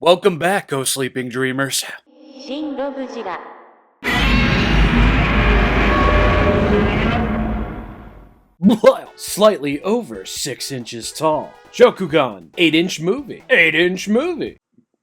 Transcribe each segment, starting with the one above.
Welcome back, O Sleeping Dreamers. ShinRobjira. Slightly over 6 inches tall. Shokugan, 8-inch movie. 8-inch movie.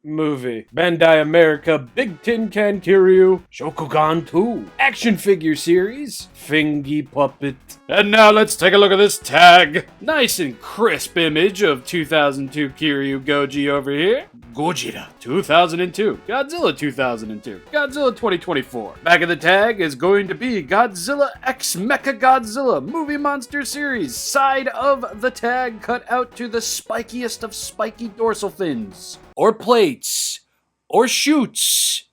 Bandai America Big Tin Can Kiryu Shokugan 2 action figure series Fingy Puppet. And now let's take a look at this tag. Nice and crisp image of 2002 Kiryu Goji over here. Gojira 2002, Godzilla 2002, Godzilla 2024. Back of the tag is going to be Godzilla x Mechagodzilla movie monster series. Side of the tag cut out to the spikiest of spiky dorsal fins. Or plates. Or shoots.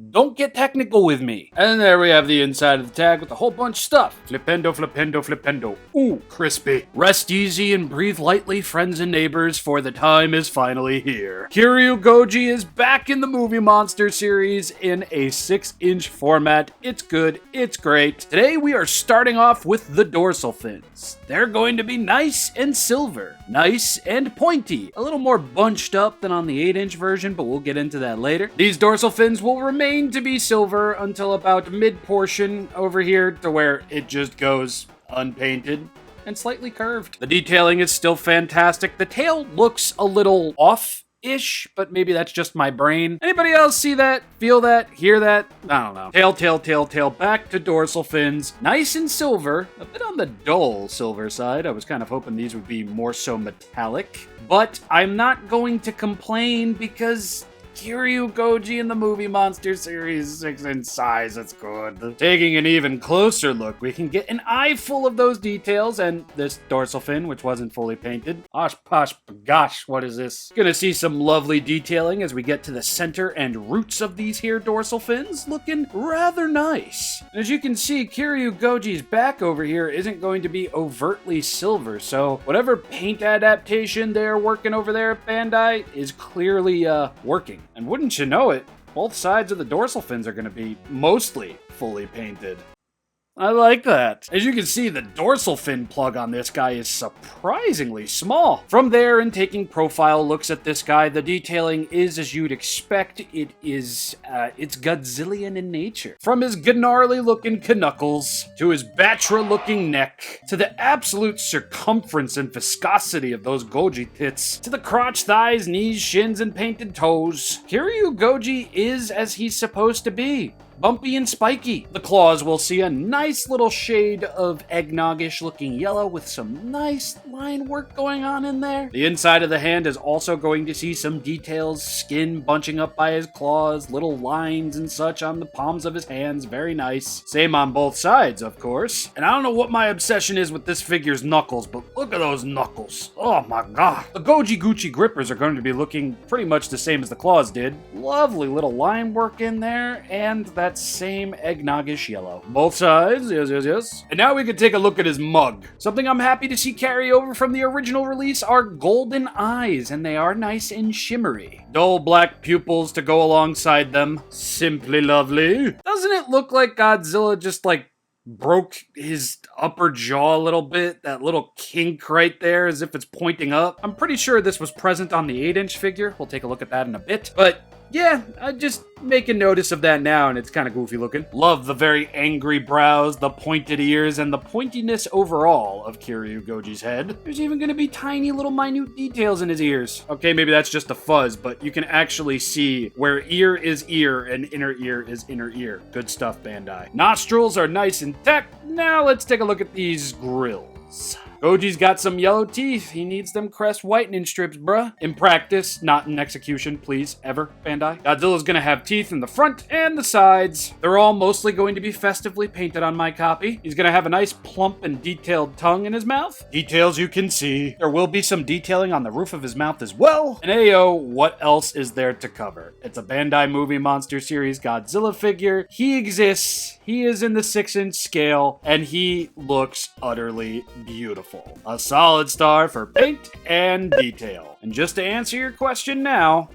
Don't get technical with me. And there we have the inside of the tag with a whole bunch of stuff. Flipendo, flipendo, flipendo. Ooh, crispy. Rest easy and breathe lightly, friends and neighbors, for the time is finally here. Kiryu Goji is back in the movie monster series in a 6-inch format. It's good, it's great. Today we are starting off with the dorsal fins. They're going to be nice and silver. Nice and pointy. A little more bunched up than on the 8-inch version, but we'll get into that later. These dorsal fins will remain to be silver until about mid-portion over here to where it just goes unpainted and slightly curved. The detailing is still fantastic. The tail looks a little off-ish, but maybe that's just my brain. Anybody else see that? Feel that? Hear that? I don't know. Tail, back to dorsal fins. Nice and silver. A bit on the dull silver side. I was kind of hoping these would be more so metallic. But I'm not going to complain because Kiryu Goji in the movie monster series, 6 in size, that's good. Taking an even closer look, we can get an eye full of those details and this dorsal fin, which wasn't fully painted. Gosh, what is this? Gonna see some lovely detailing as we get to the center and roots of these here dorsal fins, looking rather nice. And as you can see, Kiryu Goji's back over here isn't going to be overtly silver, so whatever paint adaptation they're working over there at Bandai is clearly working. And wouldn't you know it, both sides of the dorsal fins are going to be mostly fully painted. I like that. As you can see, the dorsal fin plug on this guy is surprisingly small. From there, and taking profile looks at this guy, the detailing is as you'd expect. It's Godzillian in nature. From his gnarly looking knuckles, to his Batra looking neck, to the absolute circumference and viscosity of those Goji tits, to the crotch, thighs, knees, shins, and painted toes, Kiryu Goji is as he's supposed to be. Bumpy and spiky. The claws will see a nice little shade of eggnoggish looking yellow with some nice line work going on in there. The inside of the hand is also going to see some details, skin bunching up by his claws, little lines and such on the palms of his hands, very nice. Same on both sides, of course. And I don't know what my obsession is with this figure's knuckles, but look at those knuckles. Oh my god. The Goji Gucci grippers are going to be looking pretty much the same as the claws did. Lovely little line work in there, and that same eggnoggish yellow. Both sides, yes. And now we can take a look at his mug. Something I'm happy to see carry over from the original release are golden eyes, and they are nice and shimmery. Dull black pupils to go alongside them. Simply lovely. Doesn't it look like Godzilla just broke his upper jaw a little bit? That little kink right there as if it's pointing up. I'm pretty sure this was present on the 8-inch figure. We'll take a look at that in a bit. But yeah, I just making notice of that now, and it's kind of goofy looking. Love the very angry brows, the pointed ears, and the pointiness overall of Kiryu Goji's head. There's even going to be tiny little minute details in his ears. Okay, maybe that's just a fuzz, but you can actually see where ear is ear and inner ear is inner ear. Good stuff, Bandai. Nostrils are nice and intact. Now let's take a look at these grills. Goji's got some yellow teeth. He needs them crest whitening strips, bruh. In practice, not in execution, please, ever, Bandai. Godzilla's gonna have teeth in the front and the sides. They're all mostly going to be festively painted on my copy. He's gonna have a nice plump and detailed tongue in his mouth. Details you can see. There will be some detailing on the roof of his mouth as well. And ayo, what else is there to cover? It's a Bandai Movie Monster Series Godzilla figure. He exists. He is in the 6-inch scale, and he looks utterly beautiful. A solid star for paint and detail. And just to answer your question now,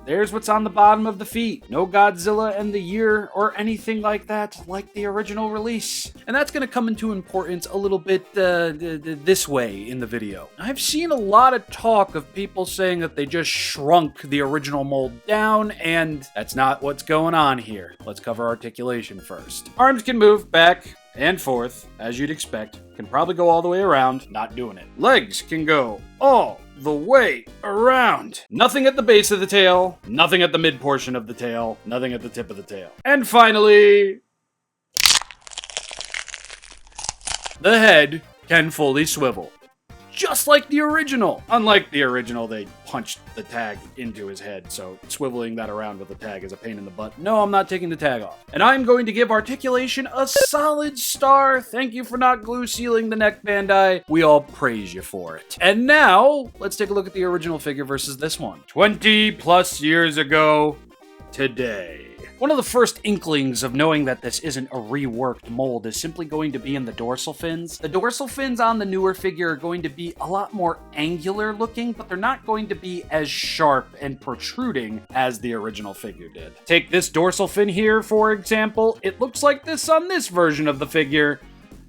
There's what's on the bottom of the feet. No Godzilla and the year or anything like that, like the original release. And that's going to come into importance a little bit this way in the video. I've seen a lot of talk of people saying that they just shrunk the original mold down, and that's not what's going on here. Let's cover articulation first. Arms can move back and forth, as you'd expect. Can probably go all the way around, not doing it. Legs can go all the way around. Nothing at the base of the tail, nothing at the mid portion of the tail, nothing at the tip of the tail. And finally, the head can fully swivel. Just like the original. Unlike the original, they punched the tag into his head, so swiveling that around with the tag is a pain in the butt. No, I'm not taking the tag off. And I'm going to give Articulation a solid star. Thank you for not glue sealing the neck, Bandai. We all praise you for it. And now, let's take a look at the original figure versus this one. 20 plus years ago, today. One of the first inklings of knowing that this isn't a reworked mold is simply going to be in the dorsal fins. The dorsal fins on the newer figure are going to be a lot more angular looking, but they're not going to be as sharp and protruding as the original figure did. Take this dorsal fin here, for example. It looks like this on this version of the figure,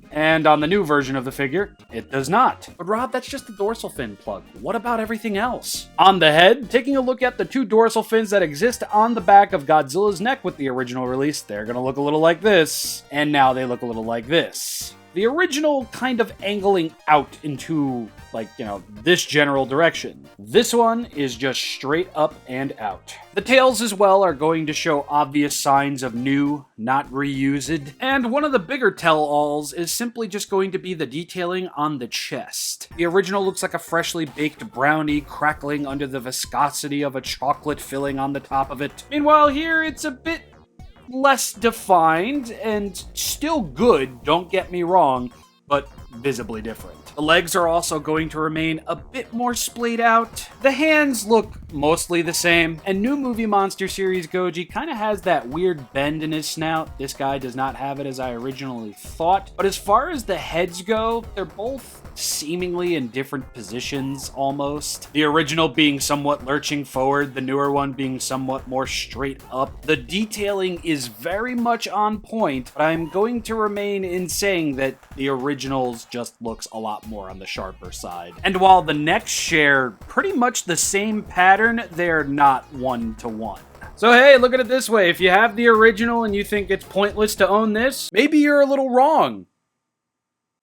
and on the new version of the figure, it does not. But Rob, that's just the dorsal fin plug. What about everything else? On the head, taking a look at the two dorsal fins that exist on the back of Godzilla's neck with the original release, they're gonna look a little like this, and now they look a little like this. The original kind of angling out into, like, this general direction. This one is just straight up and out. The tails as well are going to show obvious signs of new, not reused. And one of the bigger tell-alls is simply just going to be the detailing on the chest. The original looks like a freshly baked brownie crackling under the viscosity of a chocolate filling on the top of it. Meanwhile, here it's a bit less defined and still good, don't get me wrong, but visibly different. The legs are also going to remain a bit more splayed out. The hands look mostly the same, and new Movie Monster Series Goji kind of has that weird bend in his snout. This guy does not have it as I originally thought, but as far as the heads go, they're both seemingly in different positions almost. The original being somewhat lurching forward, the newer one being somewhat more straight up. The detailing is very much on point, but I'm going to remain in saying that the originals just looks a lot more on the sharper side. And while the necks share pretty much the same pattern, they're not one-to-one. So hey, look at it this way. If you have the original and you think it's pointless to own this, maybe you're a little wrong.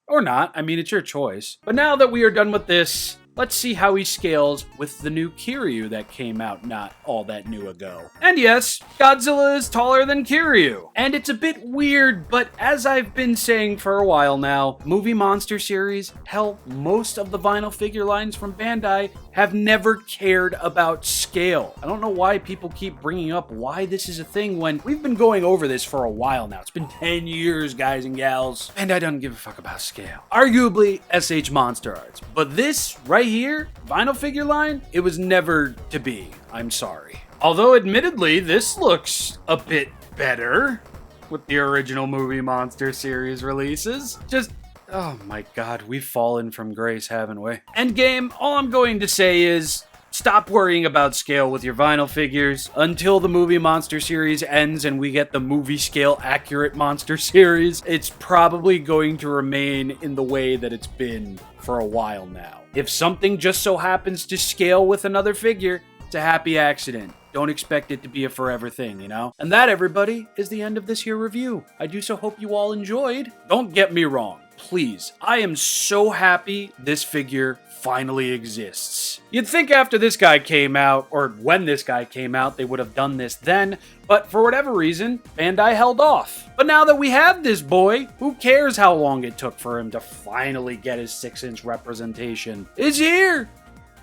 Or not, I mean, it's your choice. But now that we are done with this, let's see how he scales with the new Kiryu that came out not all that new ago. And yes, Godzilla is taller than Kiryu. And it's a bit weird, but as I've been saying for a while now, Movie Monster Series, hell, most of the vinyl figure lines from Bandai have never cared about scale. I don't know why people keep bringing up why this is a thing when we've been going over this for a while now. It's been 10 years, guys and gals. Bandai doesn't give a fuck about scale. Arguably, SH Monster Arts. But this, right here, vinyl figure line, it was never to be. I'm sorry. Although, admittedly, this looks a bit better with the original Movie Monster Series releases. Just, oh my god, we've fallen from grace, haven't we? Endgame, all I'm going to say is, stop worrying about scale with your vinyl figures until the Movie Monster Series ends and we get the movie scale accurate Monster Series. It's probably going to remain in the way that it's been for a while now. If something just so happens to scale with another figure, it's a happy accident. Don't expect it to be a forever thing, you know? And that, everybody, is the end of this here review. I do so hope you all enjoyed. Don't get me wrong. Please, I am so happy this figure finally exists. You'd think after this guy came out, or when this guy came out, they would have done this then, but for whatever reason, Bandai held off. But now that we have this boy, who cares how long it took for him to finally get his 6-inch representation? It's here!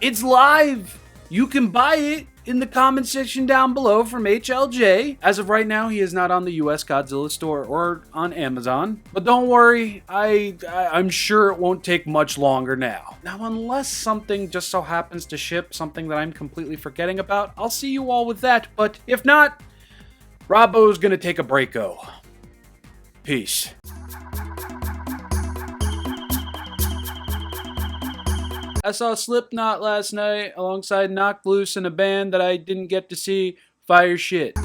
It's live! You can buy it in the comment section down below from HLJ. As of right now, he is not on the US Godzilla store or on Amazon. But don't worry, I'm sure it won't take much longer now. Now, unless something just so happens to ship, something that I'm completely forgetting about, I'll see you all with that. But if not, Robbo's gonna take a break-o. Peace. I saw Slipknot last night alongside Knocked Loose and a band that I didn't get to see, Fire Shit.